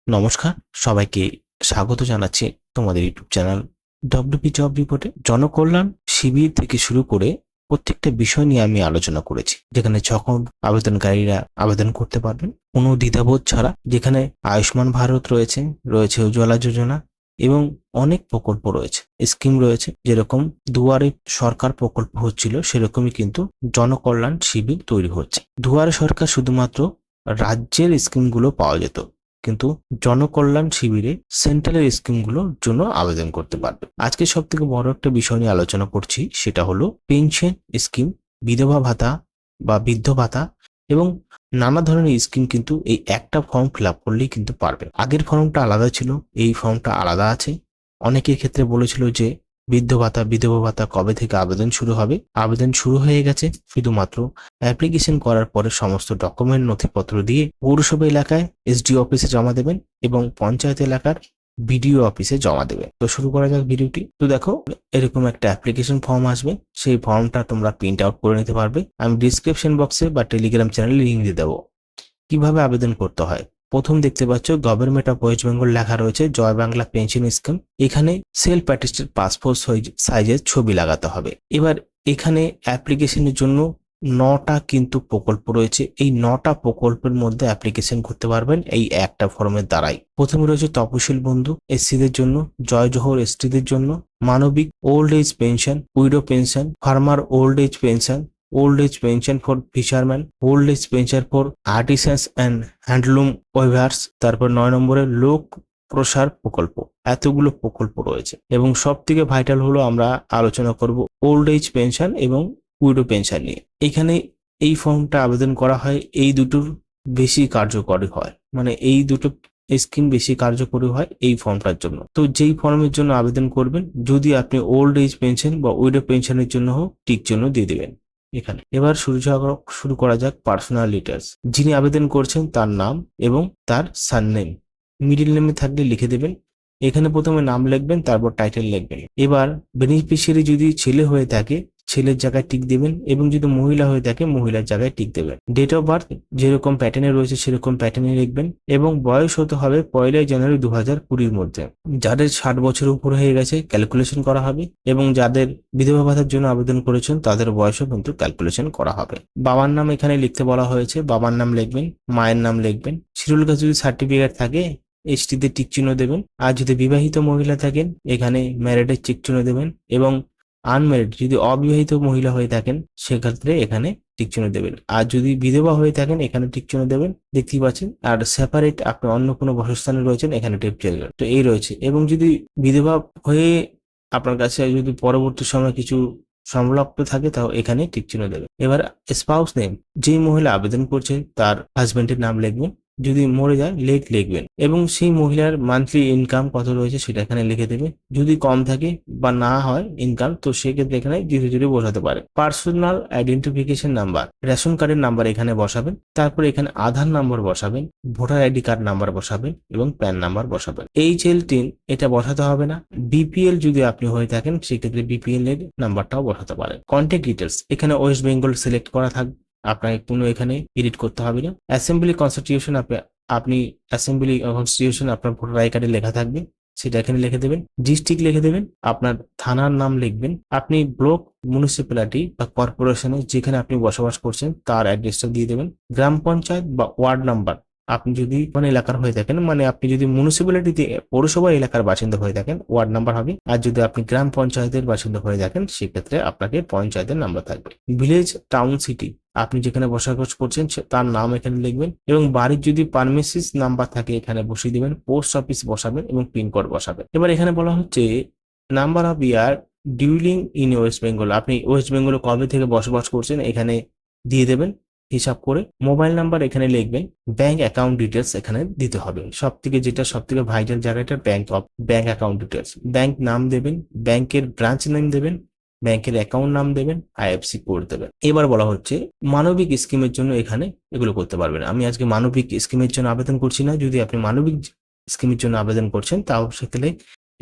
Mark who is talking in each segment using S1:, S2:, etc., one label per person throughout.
S1: নমস্কার, সবাইকে স্বাগত জানাচ্ছি তোমাদের ইউটিউব চ্যানেল ডব্লিউপি জব রিপোর্টে। জনকল্যাণ শিবির থেকে শুরু করে প্রত্যেকটা বিষয় নিয়ে আমি আলোচনা করেছি, যেখানে যখন আবেদনকারীরা আবেদন করতে পারবেন কোনো দ্বিধাবোধ ছাড়া। যেখানে আয়ুষ্মান ভারত রয়েছে, রয়েছে উজ্জ্বলা যোজনা এবং অনেক প্রকল্প রয়েছে, স্কিম রয়েছে। যেরকম দুয়ারে সরকার প্রকল্প হচ্ছিল, সেরকমই কিন্তু জনকল্যাণ শিবির তৈরি হচ্ছে। দুয়ারে সরকার শুধুমাত্র রাজ্যের স্কিমগুলো পাওয়া যেত, কিন্তু জনকল্যাণ শিবিরে সেন্ট্রালের স্কিমগুলোর জন্য আবেদন করতে পারবে। আজকে সব থেকে বড় একটা বিষয় নিয়ে আলোচনা করছি, সেটা হলো পেনশন স্কিম, বিধবা ভাতা বা বৃদ্ধ ভাতা এবং নানা ধরনের স্কিম কিন্তু এই একটা ফর্ম ফিল আপ করলেই কিন্তু পারবে। আগের ফর্মটা আলাদা ছিল, এই ফর্মটা আলাদা আছে। অনেকের ক্ষেত্রে বলেছিল যে বৃদ্ধ ভাতা বিধবা ভাতা কবে থেকে আবেদন শুরু হবে। আবেদন শুরু হয়ে গেছে, শুধুমাত্র অ্যাপ্লিকেশন করার পরে সমস্ত ডকুমেন্ট নথিপত্র দিয়ে পৌরসভা এলাকায় এসডিও অফিসে জমা দেবেন এবং পঞ্চায়েত এলাকার বিডিও অফিসে জমা দেবে। তো শুরু করা যাক ভিডিওটি। তো দেখো, এরকম একটা অ্যাপ্লিকেশন ফর্ম আসবে, সেই ফর্মটা তোমরা প্রিন্ট আউট করে নিতে পারবে। আমি ডিসক্রিপশন বক্সে বা টেলিগ্রাম চ্যানেলে লিঙ্ক দিয়ে দেবো কিভাবে আবেদন করতে হয়। প্রথম দেখতে পাচ্ছ গভর্নমেন্ট অফ ওয়েস্ট বেঙ্গল লেখা রয়েছে, জয় বাংলা পেনশন স্কিম। এখানে সেলফ অ্যাটেস্টেড পাসপোর্ট সাইজের ছবি লাগাতে হবে। এবার এখানে অ্যাপ্লিকেশনের জন্য 9টা কিন্তু প্রকল্প রয়েছে। এই 9টা প্রকল্পের মধ্যে অ্যাপ্লিকেশন করতে পারবেন এই একটা ফর্মের দ্বারাই। প্রথমে রয়েছে তপশিল বন্ধু এসসিদের জন্য, জয় জোহর এসটিদের জন্য, মানবিক old age pension, widow pension, farmer old age pension, old age pension for fisherman, old age pension for artisans and handloom weavers. তারপর 9 নম্বরে লোক প্রসার প্রকল্প। এতগুলো প্রকল্প রয়েছে এবং সব থেকে ভাইটাল হলো আমরা আলোচনা করব ওল্ড এজ পেনশন এবং উইডো পেনশন নিয়ে। এখানে এই ফর্মটা আবেদন করা হয়, এই দুটোর বেশি কার্যকরী হয়, মানে এই দুটো স্কিম বেশি কার্যকরী হয় এই ফর্মটার জন্য। তো যেই ফর্মের জন্য আবেদন করবেন, যদি আপনি ওল্ড এজ পেনশন বা উইডো পেনশনের জন্য হোক, টিক জন্য দিয়ে দেবেন এখানে। এবার শুরু করা যাক পার্সোনাল ডিটেলস। যিনি আবেদন করছেন তার নাম এবং তার সারনেম, মিডিল নেমে থাকলে লিখে দেবেন। এখানে প্রথমে নাম লিখবেন, তারপর টাইটেল লিখবেন। এবার বেনিফিশিয়ারি যদি ছেলে হয়ে থাকে ছেলের জায়গায় টিক দেবেন এবং যদি মহিলা হয়ে থাকে মহিলার জায়গায় টিক দেবেন। ডেট অফ বার্থ যেরকম প্যাটার্নে রয়েছে সেরকম প্যাটার্নে লিখবেন এবং বয়স হতে হবে 1 জানুয়ারি 2020 মধ্যে। যাদের 60 বছর উপর হয়ে গেছে ক্যালকুলেশন করা হবে এবং যাদের বিধবা ভাতার জন্য আবেদন করেছেন তাদের বয়সও কিন্তু ক্যালকুলেশন করা হবে। বাবার নাম এখানে লিখতে বলা হয়েছে, বাবার নাম লিখবেন, মায়ের নাম লিখবেন। শিডিউল কাস্ট যদি সার্টিফিকেট থাকে এসটিতে টিক চিহ্ন দেবেন, আর যদি বিবাহিত মহিলা থাকেন এখানে ম্যারিডের টিক চিহ্ন দেবেন এবং আনম্যারিড যদি অবিবাহিত মহিলা হয়ে থাকেন সেক্ষেত্রে এখানে টিক চিহ্ন দেবেন। আর যদি বিধবা হয়ে থাকেন এখানে টিক চিহ্ন দেবেন, দেখতেই পাচ্ছেন। আর সেপারেট আপনি অন্য কোনো বাসস্থানে রয়েছেন এখানে টিক চিহ্ন দেবেন। তো এই রয়েছে। এবং যদি বিধবা হয়ে আপনার কাছে যদি পরবর্তী সময় কিছু সংলগ্ন থাকে তাও এখানে টিক চিহ্ন দেবেন। এবার স্পাউস নেম, যেই মহিলা আবেদন করছেন তার হাজবেন্ডের নাম লিখবেন, যদি মরে যায় লিখবেন এবং সেই মহিলার মান্থলি ইনকাম কত রয়েছে সেটা এখানে লিখে দেবে। যদি কম থাকে বা না হয় ইনকাম তো সেক্ষেত্রে এখানে ধীরে ধীরে বসাতে পারে। পার্সোনাল আইডেন্টিফিকেশন নাম্বার, রেশন কার্ডের নাম্বার এখানে বসাবেন, তারপরে এখানে আধার নাম্বার বসাবেন, ভোটার আইডি কার্ড নাম্বার বসাবেন এবং প্যান নাম্বার বসাবেন। HL10 এটা বসাতে হবে না। BPL যদি আপনি হয়ে থাকেন সেক্ষেত্রে BPL এর নাম্বারটাও বসাতে পারেন। কন্ট্যাক্ট ডিটেলস এখানে ওয়েস্ট বেঙ্গল সিলেক্ট করা থাকবে, আপনাকে কোনো এখানে এডিট করতে হবে না। অ্যাসেম্বলি কনস্টিটিউশন আপনি অ্যাসেম্বলি কনস্টিটিউশন আপনার ভোটার আই কার্ডে লেখা থাকবে, সেটা এখানে লিখে দেবেন। ডিস্ট্রিক্ট লিখে দেবেন, আপনার থানার নাম লিখবেন, আপনি ব্লক মিউনিসিপ্যালিটি বা কর্পোরেশনে যেখানে আপনি বসবাস করছেন তার অ্যাড্রেসটা দিয়ে দেবেন। গ্রাম পঞ্চায়েত বা ওয়ার্ড নাম্বার আপনি যদি মানে এলাকার হয়ে থাকেন, মানে আপনি যদি মিউনিসিপ্যালিটিতে পৌরসভা এলাকার বাসিন্দা হয়ে থাকেন ওয়ার্ড নাম্বার হবে, আর যদি আপনি গ্রাম পঞ্চায়েতের বাসিন্দা হয়ে থাকেন সেক্ষেত্রে আপনাকে পঞ্চায়েতের নাম্বার থাকবে। ভিলেজ, টাউন, সিটি আপনি যেখানে বসবাস করছেন তার নাম এখানে লিখবেন এবং বাড়ির যদি পারমিসিস নাম্বার থাকে এখানে বসিয়ে দিবেন, পোস্ট অফিস বসাবেন এবং পিনকোড বসাবেন। এবার এখানে বলা হচ্ছে number of year during in West Bengal, আপনি ওয়েস্ট বেঙ্গলে কবে থেকে বসবাস করছেন এখানে দিয়ে দেবেন হিসাব করে। মোবাইল নাম্বার এখানে লিখবেন, ব্যাংক অ্যাকাউন্ট ডিটেলস এখানে দিতে হবে। সব থেকে ভাইটাল জায়গাটা ব্যাংক অ্যাকাউন্ট ডিটেলস, ব্যাংক নাম দেবেন, ব্যাংকের ব্রাঞ্চ নেম দেবেন, ব্যাংকের অ্যাকাউন্ট নাম দেবেন, IFSC কোড দেবেন। এবার বলা হচ্ছে মানবিক স্কিমের জন্য এখানে এগুলো করতে পারবেন। আমি আজকে মানবিক স্কিমের জন্য আবেদন করছি না। যদি আপনি মানবিক স্কিমের জন্য আবেদন করছেন তাও সেক্ষেত্রে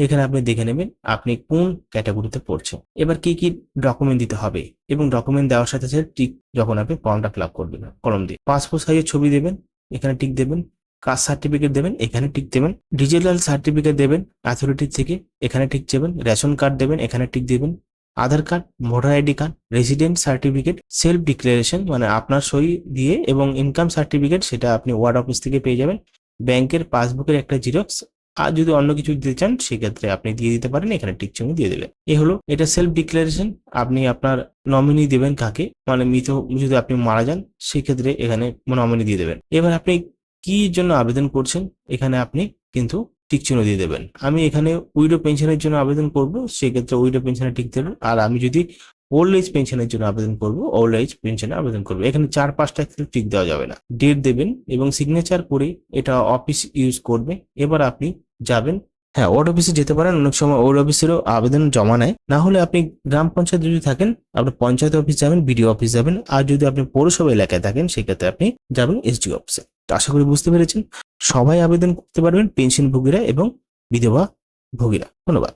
S1: এখানে আপনি দেখে নেবেন আপনি কোন ক্যাটাগরিতে পড়ছেন। এবার কি কি ডকুমেন্ট দিতে হবে এবং ডকুমেন্ট দেওয়ার সাথে সাথে টিক যখন আপনি ফর্মটা ফিল আপ করবেন কলম দিয়ে। পাসপোর্ট সাইজের ছবি দেবেন, এখানে টিক দেবেন। কাস্ট সার্টিফিকেট দেবেন, এখানে টিক দেবেন। ডিজিটাল সার্টিফিকেট দেবেন অথরিটি থেকে, এখানে টিক দেবেন। রেশন কার্ড দেবেন, এখানে টিক দেবেন। Aadhaar card, voter ID card, resident certificate, self declaration মানে আপনার সই দিয়ে, এবং ইনকাম সার্টিফিকেট সেটা আপনি ওয়ার্ড অফিস থেকে পেয়ে যাবেন। ব্যাংকের পাসবুকের একটা জিরক্স, আর যদি অন্য কিছু দিতে চান সেক্ষেত্রে আপনি দিয়ে দিতে পারেন, এখানে টিক চিহ্ন দিয়ে দিলেন। এ হলো এটা সেলফ ডিক্লারেশন। আপনি আপনার নমিনি দেবেন কাকে, মানে মৃত যদি আপনি মারা যান সেক্ষেত্রে এখানে নমিনি দিয়ে দেবেন। এবার আপনি কি জন্য আবেদন করছেন এখানে আপনি কিন্তু টিক চিহ্ন দিয়ে দেবেন। আমি এখানে উইডো পেনশনের জন্য আবেদন করব, সেক্ষেত্রে উইডো পেনশনে টিক দেবেন। আর আমি যদি ওল্ড এজ পেনশনের জন্য আবেদন করব, ওল্ড এজ পেনশনে আবেদন করবো। এখানে 4-5টা টিক দেওয়া যাবে না। ডেট দেবেন এবং সিগনেচার করে এটা অফিস ইউজ করবে। এবার আপনি যাবেন, হ্যাঁ ওয়ার্ড অফিসে যেতে পারেন, অনেক সময় ওয়ার্ড অফিসেরও আবেদন জমা নেয়। না হলে আপনি গ্রাম পঞ্চায়েত যদি থাকেন আপনি পঞ্চায়েত অফিস যাবেন, বিডিও অফিস যাবেন। আর যদি আপনি পৌরসভা এলাকায় থাকেন সেক্ষেত্রে আপনি যাবেন এসডি অফিসে। তো আশা করি বুঝতে পেরেছেন। সবাই আবেদন করতে পারবেন, পেনশনভোগীরা এবং বিধবা ভোগীরা। ধন্যবাদ।